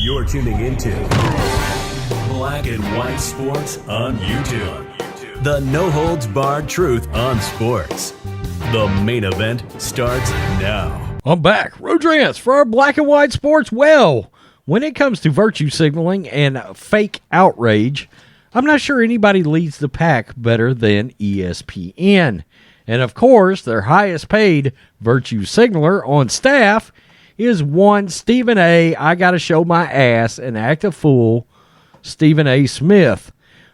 You're tuning into Black and White Sports on YouTube. The no-holds-barred truth on sports. The main event starts now. I'm back. Rodrance for our Black and White Sports. Well, when it comes to virtue signaling and fake outrage, I'm not sure anybody leads the pack better than ESPN. And of course, their highest paid virtue signaler on staff is one Stephen A. I gotta show my ass and act a fool, Stephen A. Smith.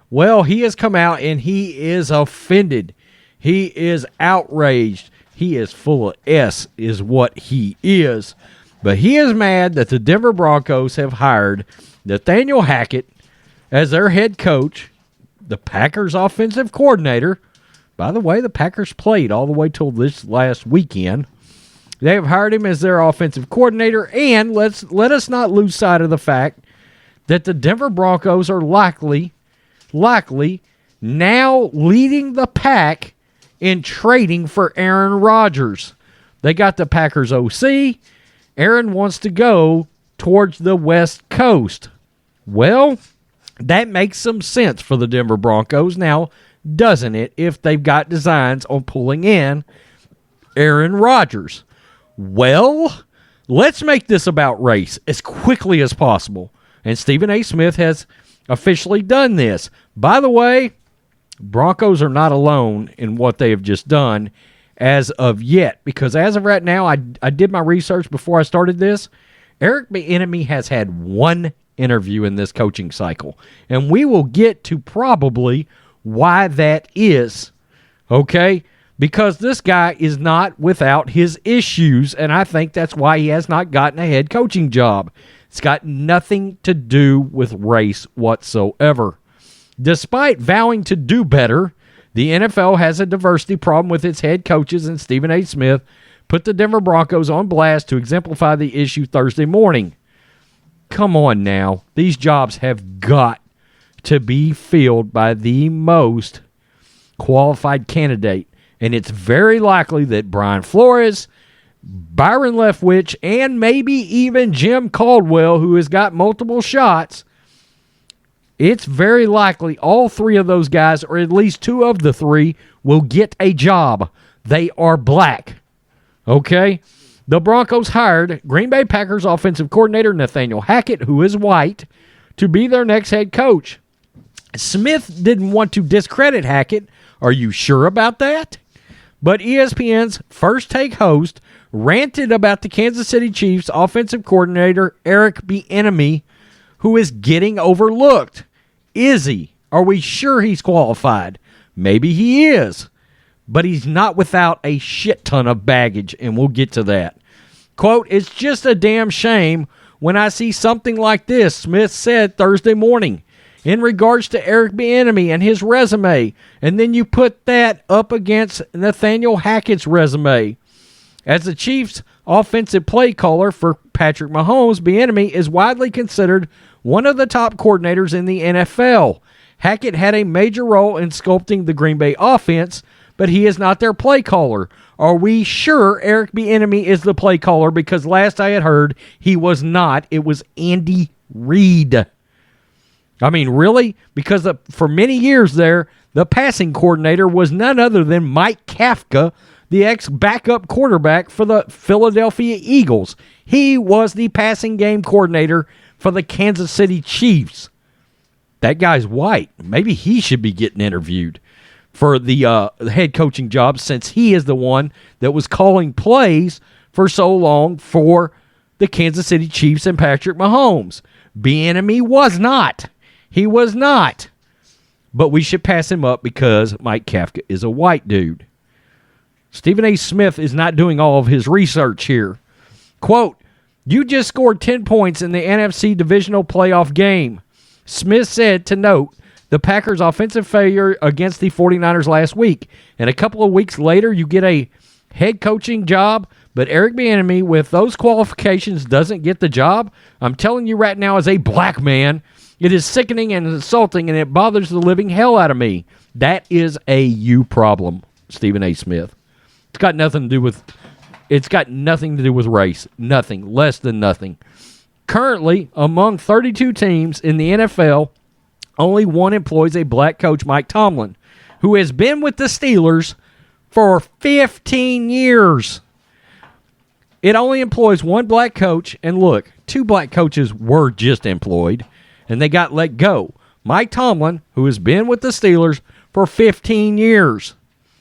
Well, he has come out and he is offended. He is outraged. He is full of S is what he is. But he is mad that the Denver Broncos have hired Nathaniel Hackett as their head coach, the Packers offensive coordinator. By the way, the Packers played all the way till this last weekend. They have hired him as their offensive coordinator, and let us not lose sight of the fact that the Denver Broncos are likely now leading the pack in trading for Aaron Rodgers. They got the Packers OC. Aaron wants to go towards the West Coast. Well, that makes some sense for the Denver Broncos now, doesn't it, if they've got designs on pulling in Aaron Rodgers? Well, let's make this about race as quickly as possible. And Stephen A. Smith has officially done this. By the way, Broncos are not alone in what they have just done as of yet, because as of right now, I did my research before I started this. Eric Bieniemy has had one interview in this coaching cycle, and we will get to probably why that is, okay? Because this guy is not without his issues, and I think that's why he has not gotten a head coaching job. It's got nothing to do with race whatsoever. Despite vowing to do better, the NFL has a diversity problem with its head coaches, and Stephen A. Smith put the Denver Broncos on blast to exemplify the issue Thursday morning. Come on now. These jobs have got to be filled by the most qualified candidate. And it's very likely that Brian Flores, Byron Leftwich, and maybe even Jim Caldwell, who has got multiple shots, it's very likely all three of those guys, or at least two of the three, will get a job. They are black. Okay? The Broncos hired Green Bay Packers offensive coordinator Nathaniel Hackett, who is white, to be their next head coach. Smith didn't want to discredit Hackett. Are you sure about that? But ESPN's First Take host ranted about the Kansas City Chiefs offensive coordinator Eric Bieniemy, who is getting overlooked. Is he? Are we sure he's qualified? Maybe he is. But he's not without a shit ton of baggage, and we'll get to that. Quote, "It's just a damn shame when I see something like this," Smith said Thursday morning, in regards to Eric Bieniemy and his resume, and then you put that up against Nathaniel Hackett's resume. As the Chiefs' offensive play caller for Patrick Mahomes, Bieniemy is widely considered one of the top coordinators in the NFL. Hackett had a major role in sculpting the Green Bay offense, but he is not their play caller. Are we sure Eric Bieniemy is the play caller? Because last I had heard, he was not. It was Andy Reid. I mean, really? Because for many years there, the passing coordinator was none other than Mike Kafka, the ex-backup quarterback for the Philadelphia Eagles. He was the passing game coordinator for the Kansas City Chiefs. That guy's white. Maybe he should be getting interviewed for the head coaching job, since he is the one that was calling plays for so long for the Kansas City Chiefs and Patrick Mahomes. Bieniemy was not. He was not. But we should pass him up because Mike Kafka is a white dude. Stephen A. Smith is not doing all of his research here. Quote, "You just scored 10 points in the NFC divisional playoff game," Smith said to note the Packers' offensive failure against the 49ers last week. And a couple of weeks later, you get a head coaching job, but Eric Bieniemy, with those qualifications, doesn't get the job. I'm telling you right now, as a black man, it is sickening and insulting, and it bothers the living hell out of me. That is a you problem, Stephen A. Smith. It's got nothing to do with race. Nothing. Less than nothing. Currently, among 32 teams in the NFL, only one employs a black coach, Mike Tomlin, who has been with the Steelers for 15 years. It only employs one black coach, and look, 2 black coaches were just employed, and they got let go. Mike Tomlin, who has been with the Steelers for 15 years.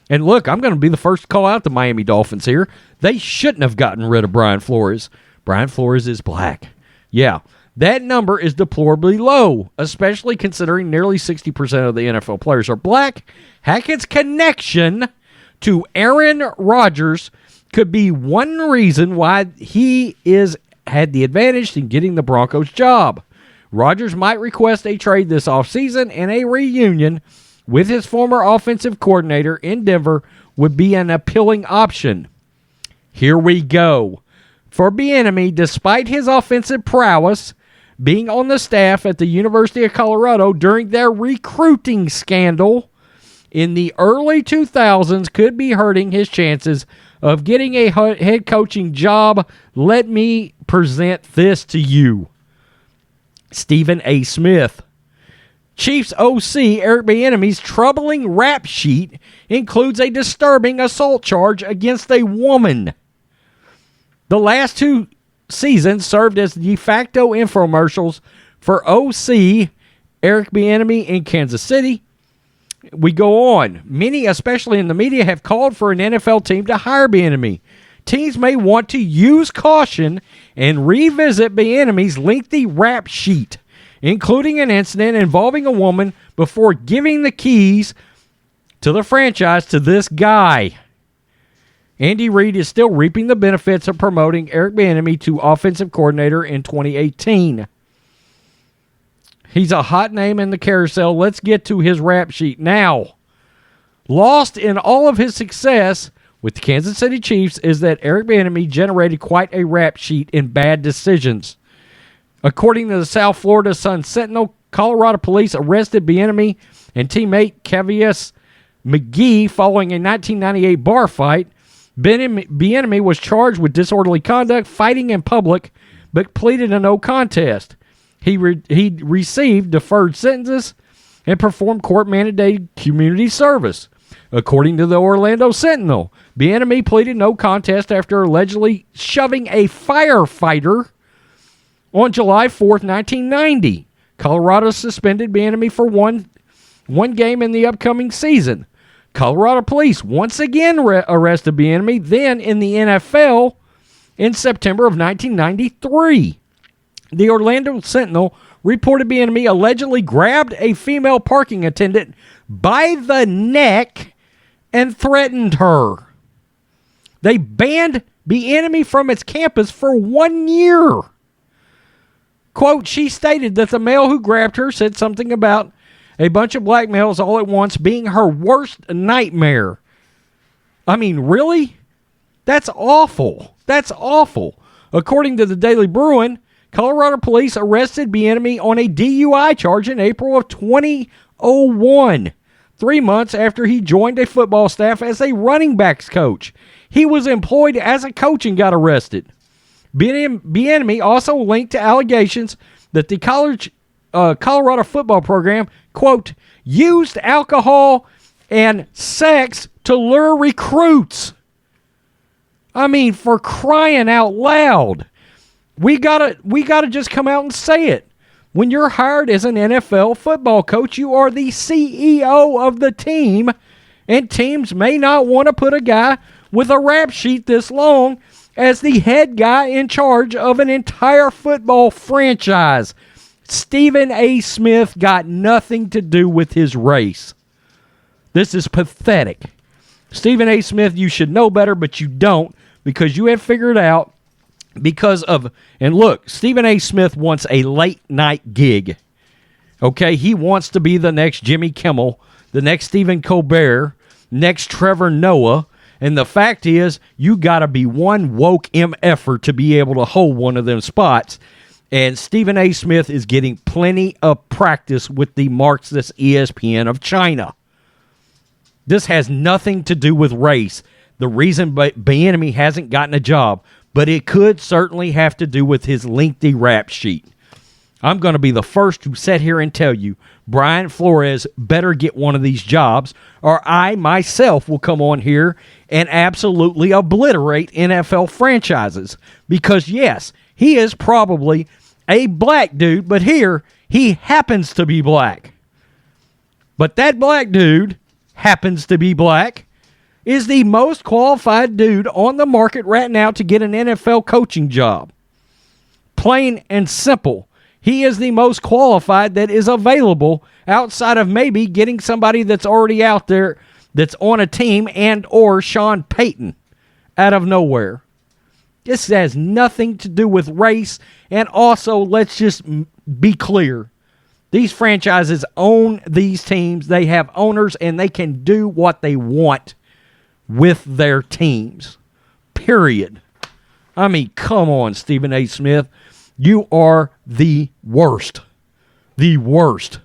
And look, I'm going to be the first to call out the Miami Dolphins here. They shouldn't have gotten rid of Brian Flores. Brian Flores is black. Yeah, that number is deplorably low, especially considering nearly 60% of the NFL players are black. Hackett's connection to Aaron Rodgers could be one reason why he had the advantage in getting the Broncos job. Rodgers might request a trade this offseason, and a reunion with his former offensive coordinator in Denver would be an appealing option. Here we go. For Bieniemy, despite his offensive prowess, being on the staff at the University of Colorado during their recruiting scandal in the early 2000s could be hurting his chances of getting a head coaching job. Let me present this to you. Stephen A. Smith. Chiefs OC Eric Bieniemy's troubling rap sheet includes a disturbing assault charge against a woman. The last 2 seasons served as de facto infomercials for OC Eric Bieniemy in Kansas City. We go on. Many, especially in the media, have called for an NFL team to hire Bieniemy. Teams may want to use caution and revisit Bieniemy's lengthy rap sheet, including an incident involving a woman, before giving the keys to the franchise to this guy. Andy Reid is still reaping the benefits of promoting Eric Bieniemy to offensive coordinator in 2018. He's a hot name in the carousel. Let's get to his rap sheet now. Lost in all of his success with the Kansas City Chiefs is that Eric Bieniemy generated quite a rap sheet in bad decisions. According to the South Florida Sun-Sentinel, Colorado police arrested Bieniemy and teammate Cavius McGee following a 1998 bar fight. Bieniemy was charged with disorderly conduct, fighting in public, but pleaded a no contest. He received deferred sentences and performed court-mandated community service. According to the Orlando Sentinel, Bieniemy pleaded no contest after allegedly shoving a firefighter on July 4th, 1990. Colorado suspended Bieniemy for one game in the upcoming season. Colorado police once again arrested Bieniemy, then in the NFL, in September of 1993. The Orlando Sentinel reported Bieniemy allegedly grabbed a female parking attendant by the neck and threatened her. They banned Bieniemy from its campus for 1 year. Quote, she stated that the male who grabbed her said something about a bunch of black males all at once being her worst nightmare. I mean, really? That's awful. That's awful. According to the Daily Bruin, Colorado police arrested Bieniemy on a DUI charge in April of 2001, 3 months after he joined a football staff as a running backs coach. He was employed as a coach and got arrested. Bieniemy also linked to allegations that the Colorado football program, quote, used alcohol and sex to lure recruits. I mean, for crying out loud. We gotta just come out and say it. When you're hired as an NFL football coach, you are the CEO of the team, and teams may not want to put a guy with a rap sheet this long as the head guy in charge of an entire football franchise. Stephen A. Smith got nothing to do with his race. This is pathetic. Stephen A. Smith, you should know better, but you don't, because you have figured out and look, Stephen A. Smith wants a late night gig. Okay, he wants to be the next Jimmy Kimmel, the next Stephen Colbert, next Trevor Noah, and the fact is, you got to be one woke MFer to be able to hold one of them spots. And Stephen A. Smith is getting plenty of practice with the Marxist ESPN of China. This has nothing to do with race. The reason Bieniemy hasn't gotten a job, but it could certainly have to do with his lengthy rap sheet. I'm going to be the first to sit here and tell you, Brian Flores better get one of these jobs, or I myself will come on here and absolutely obliterate NFL franchises. Because, yes, he is probably a black dude, but here, he happens to be black. But that black dude happens to be black, is the most qualified dude on the market right now to get an NFL coaching job. Plain and simple. He is the most qualified that is available outside of maybe getting somebody that's already out there that's on a team and or Sean Payton out of nowhere. This has nothing to do with race. And also, let's just be clear. These franchises own these teams. They have owners, and they can do what they want with their teams. Period. I mean, come on, Stephen A. Smith. You are the worst. The worst.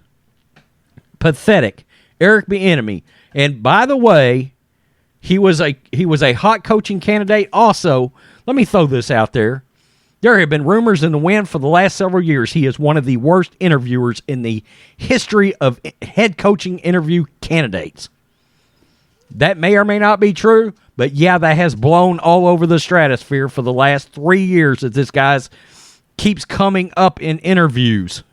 Pathetic. Eric Bieniemy. And by the way, he was a hot coaching candidate. Also, let me throw this out there. There have been rumors in the wind for the last several years. He is one of the worst interviewers in the history of head coaching interview candidates. That may or may not be true, but yeah, that has blown all over the stratosphere for the last 3 years that this guy's keeps coming up in interviews.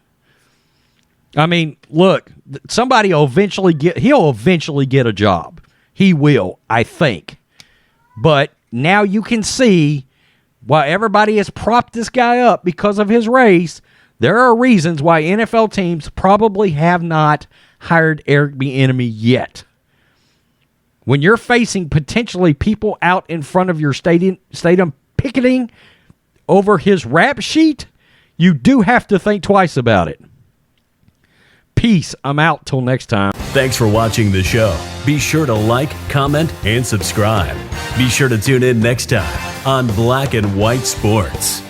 I mean, look, somebody will eventually he'll eventually get a job. He will, I think. But now you can see why everybody has propped this guy up because of his race. There are reasons why NFL teams probably have not hired Eric Bieniemy yet. When you're facing potentially people out in front of your stadium picketing over his rap sheet, you do have to think twice about it. Peace. I'm out till next time. Thanks for watching the show. Be sure to like, comment, and subscribe. Be sure to tune in next time on Black and White Sports.